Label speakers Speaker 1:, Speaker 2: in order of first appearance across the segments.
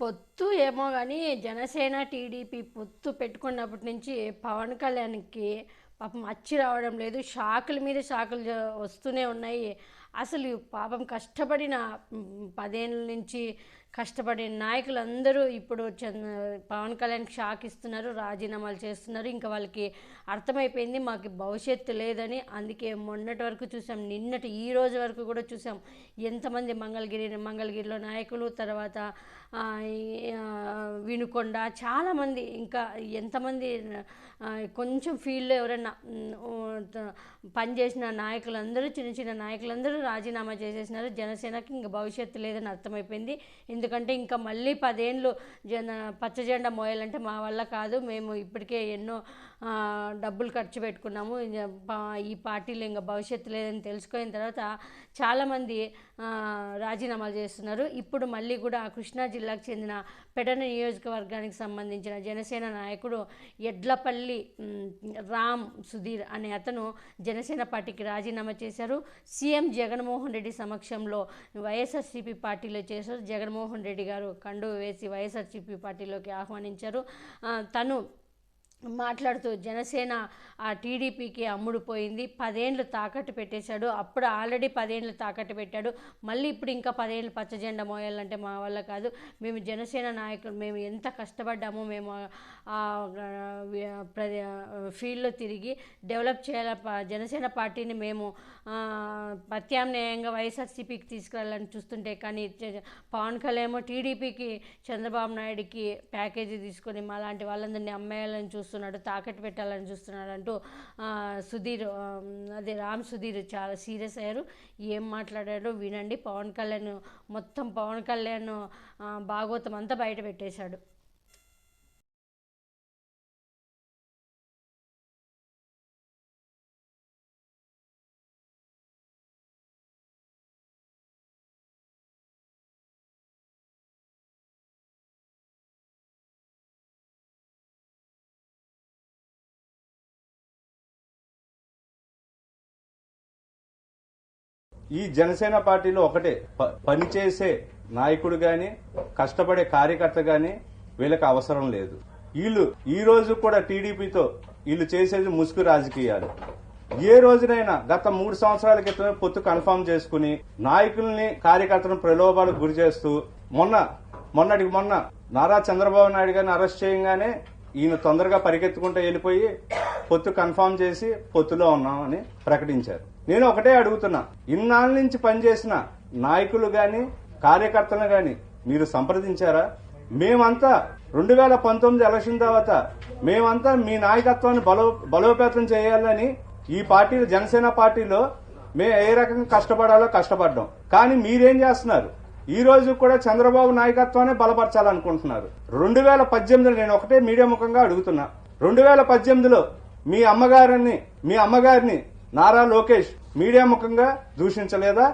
Speaker 1: పొత్తు ఏమో కానీ జనసేన టీడీపీ పొత్తు పెట్టుకున్నప్పటి నుంచి పవన్ కళ్యాణ్కి పాపం అచ్చి రావడం లేదు. షాకుల మీద షాకులు వస్తూనే ఉన్నాయి. అసలు పాపం కష్టపడిన 10 ఏళ్ళ నుంచి కష్టపడిన నాయకులందరూ ఇప్పుడు పవన్ కళ్యాణ్కి షాక్ ఇస్తున్నారు, రాజీనామాలు చేస్తున్నారు. ఇంకా వాళ్ళకి అర్థమైపోయింది మాకు భవిష్యత్తు లేదని. అందుకే మొన్నటి వరకు చూసాం, ఈ రోజు వరకు కూడా చూసాం ఎంతమంది మంగళగిరిలో నాయకులు, తర్వాత వినుకొండ, చాలామంది, ఇంకా ఎంతమంది కొంచెం ఫీల్డ్లో ఎవరైనా పనిచేసిన నాయకులందరూ, చిన్న చిన్న నాయకులందరూ రాజీనామా చేసేసినారు. జనసేనకి ఇంకా భవిష్యత్తు లేదని అర్థమైపోయింది. ఎందుకంటే ఇంకా మళ్ళీ 10 ఏళ్ళు పచ్చ జెండా మోయాలంటే మా వల్ల కాదు, మేము ఇప్పటికే ఎన్నో డబ్బులు ఖర్చు పెట్టుకున్నాము, ఈ పార్టీలో ఇంకా భవిష్యత్తు లేదని తెలుసుకున్న తర్వాత చాలామంది రాజీనామాలు చేస్తున్నారు. ఇప్పుడు మళ్ళీ కూడా కృష్ణా జిల్లాకు చెందిన పెడన నియోజకవర్గానికి సంబంధించిన జనసేన నాయకుడు ఎడ్లపల్లి రామ్ సుధీర్ అనే అతను జనసేన పార్టీకి రాజీనామా చేశారు. సీఎం జగన్మోహన్ రెడ్డి సమక్షంలో వైఎస్ఆర్సీపీ పార్టీలో చేశారు. జగన్మోహన్ రెడ్డి గారు కండువ వేసి వైఎస్ఆర్సీపీ పార్టీలోకి ఆహ్వానించారు. తను మాట్లాడుతూ జనసేన టీడీపీకి అమ్ముడుపోయింది, 10 ఏళ్ళు తాకట్టు పెట్టేశాడు. అప్పుడు ఆల్రెడీ 10 ఏళ్ళు తాకట్టు పెట్టాడు, మళ్ళీ ఇప్పుడు ఇంకా 10 ఏళ్ళు పచ్చ జెండా మోయాలంటే మా వల్ల కాదు. మేము జనసేన నాయకులు, మేము ఎంత కష్టపడ్డామో, మేము ఫీల్డ్లో తిరిగి డెవలప్ చేయాల జనసేన పార్టీని మేము ప్రత్యామ్నాయంగా వైఎస్ఆర్సీపీకి తీసుకురావాలని చూస్తుంటే, కానీ పవన్ కళ్యాణ్ ఏమో టీడీపీకి, చంద్రబాబు నాయుడికి ప్యాకేజీ తీసుకొని మా లాంటి వాళ్ళందరినీ అమ్మేయాలని చూస్తున్నాడు, తాకట్టు పెట్టాలని చూస్తున్నాడు అంటూ రామ్ సుధీర్ చాలా సీరియస్ అయ్యారు. ఏం మాట్లాడారో వినండి. పవన్ కళ్యాణ్ భాగవతం అంతా బయట పెట్టేశాడు.
Speaker 2: ఈ జనసేన పార్టీలో ఒకటే, పనిచేసే నాయకుడు గాని, కష్టపడే కార్యకర్త గాని వీళ్ళకి అవసరం లేదు. వీళ్ళు ఈ రోజు కూడా టీడీపీతో వీళ్ళు చేసేది ముసుగు రాజకీయాలు. ఏ రోజునైనా గత 3 సంవత్సరాల క్రితమే పొత్తు కన్ఫర్మ్ చేసుకుని నాయకుల్ని, కార్యకర్తలను ప్రలోభాలకు గురి చేస్తూ మొన్నటికి మొన్న నారా చంద్రబాబు నాయుడు గారిని అరెస్ట్ చేయగానే ఈయన తొందరగా పరిగెత్తుకుంటూ వెళ్ళిపోయి పొత్తు కన్ఫర్మ్ చేసి పొత్తులో ఉన్నామని ప్రకటించారు. నేను ఒకటే అడుగుతున్నా, ఇన్నాళ్ళ నుంచి పనిచేసిన నాయకులు గాని, కార్యకర్తలు గాని మీరు సంప్రదించారా? మేమంతా 2019 ఎలక్షన్ తర్వాత మేమంతా మీ నాయకత్వాన్ని బలోపేతం చేయాలని ఈ పార్టీలో, జనసేన పార్టీలో మేము ఏ రకంగా కష్టపడాలో కష్టపడ్డాం. కానీ మీరేం చేస్తున్నారు? ఈ రోజు కూడా చంద్రబాబు నాయకత్వాన్ని బలపరచాలనుకుంటున్నారు. 2018 నేను ఒకటే మీడియా ముఖంగా అడుగుతున్నా, 2018లో మీ అమ్మగారిని నారా లోకేష్ మీడియా ముఖంగా దూషించలేదా?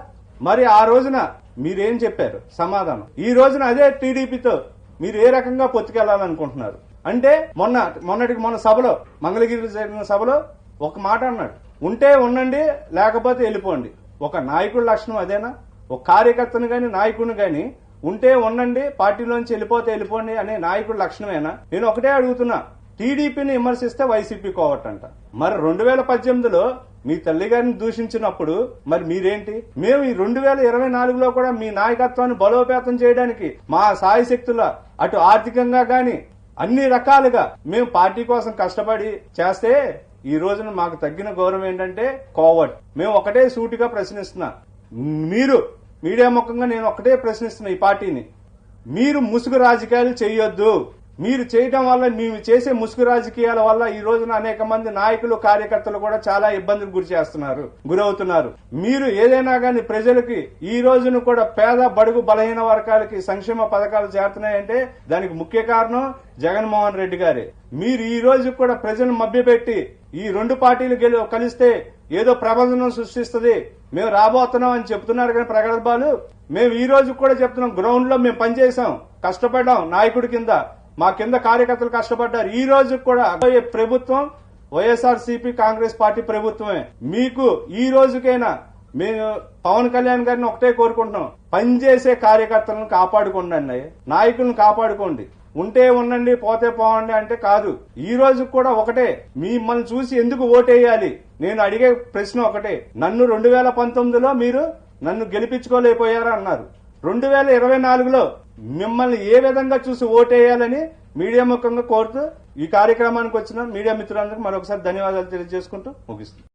Speaker 2: మరి ఆ రోజున మీరేం చెప్పారు సమాధానం? ఈ రోజున అదే టీడీపీతో మీరు ఏ రకంగా పొత్తుకెళ్లాలనుకుంటున్నారు? అంటే మొన్న సభలో, మంగళగిరి జరిగిన సభలో ఒక మాట అన్నాడు, ఉంటే ఉండండి లేకపోతే వెళ్ళిపోండి. ఒక నాయకుడి లక్షణం అదేనా? ఒక కార్యకర్తను గాని, నాయకుడిని గాని ఉంటే ఉండండి, పార్టీలోంచి వెళ్ళిపోండి అనే నాయకుడి లక్షణమేనా? నేను ఒకటే అడుగుతున్నా, టీడీపీని విమర్శిస్తే వైసీపీ కోవట్టంట. మరి 2018లో మీ తల్లి గారిని దూషించినప్పుడు మరి మీరేంటి? మేము ఈ 2024లో కూడా మీ నాయకత్వాన్ని బలోపేతం చేయడానికి మా సాయశక్తుల, అటు ఆర్థికంగా గాని అన్ని రకాలుగా మేము పార్టీ కోసం కష్టపడి చేస్తే ఈ రోజున మాకు తగ్గిన గౌరవం ఏంటంటే కోవట్. మేము ఒకటే సూటిగా ప్రశ్నిస్తున్నా, మీరు మీడియా ముఖంగా నేను ఒకటే ప్రశ్నిస్తున్నా ఈ పార్టీని, మీరు ముసుగు రాజకీయాలు చేయొద్దు. మీరు చేయడం వల్ల, మేము చేసే ముసుగు రాజకీయాల వల్ల ఈ రోజున అనేక మంది నాయకులు, కార్యకర్తలు కూడా చాలా ఇబ్బందులకు గురవుతున్నారు. మీరు ఏదైనా గాని ప్రజలకి ఈ రోజున కూడా పేద, బడుగు, బలహీన వర్గాలకి సంక్షేమ పథకాలు చేరుతున్నాయంటే దానికి ముఖ్య కారణం జగన్మోహన్ రెడ్డి గారే. మీరు ఈ రోజు కూడా ప్రజలను మభ్యపెట్టి ఈ 2 పార్టీలు కలిస్తే ఏదో ప్రబంధనం సృష్టిస్తుంది, మేము రాబోతున్నాం అని చెప్తున్నారు కానీ ప్రగల్భాలు. మేము ఈ రోజు కూడా చెప్తున్నాం, గ్రౌండ్ లో మేము పనిచేసాం, కష్టపడ్డాం, నాయకుడి కింద మా కింద కార్యకర్తలు కష్టపడ్డారు. ఈ రోజు కూడా ప్రభుత్వం వైఎస్ఆర్సీపీ, కాంగ్రెస్ పార్టీ ప్రభుత్వమే. మీకు ఈ రోజుకైనా మేము పవన్ కళ్యాణ్ గారిని ఒకటే కోరుకుంటున్నాం, పనిచేసే కార్యకర్తలను కాపాడుకోండి, నాయకులను కాపాడుకోండి. ఉంటే ఉండండి, పోతే పోవండి అంటే కాదు. ఈ రోజు కూడా ఒకటే, మిమ్మల్ని చూసి ఎందుకు ఓటేయాలి? నేను అడిగే ప్రశ్న ఒకటే, నన్ను 2019లో మీరు నన్ను గెలిపించుకోలేకపోయారా అన్నారు. 2024లో మిమ్మల్ని ఏ విధంగా చూసి ఓటేయాలని మీడియా ముఖంగా కోరుతూ ఈ కార్యక్రమానికి వచ్చిన మీడియా మిత్రులందరికీ మరొకసారి ధన్యవాదాలు తెలియజేసుకుంటూ ముగిస్తున్నాను.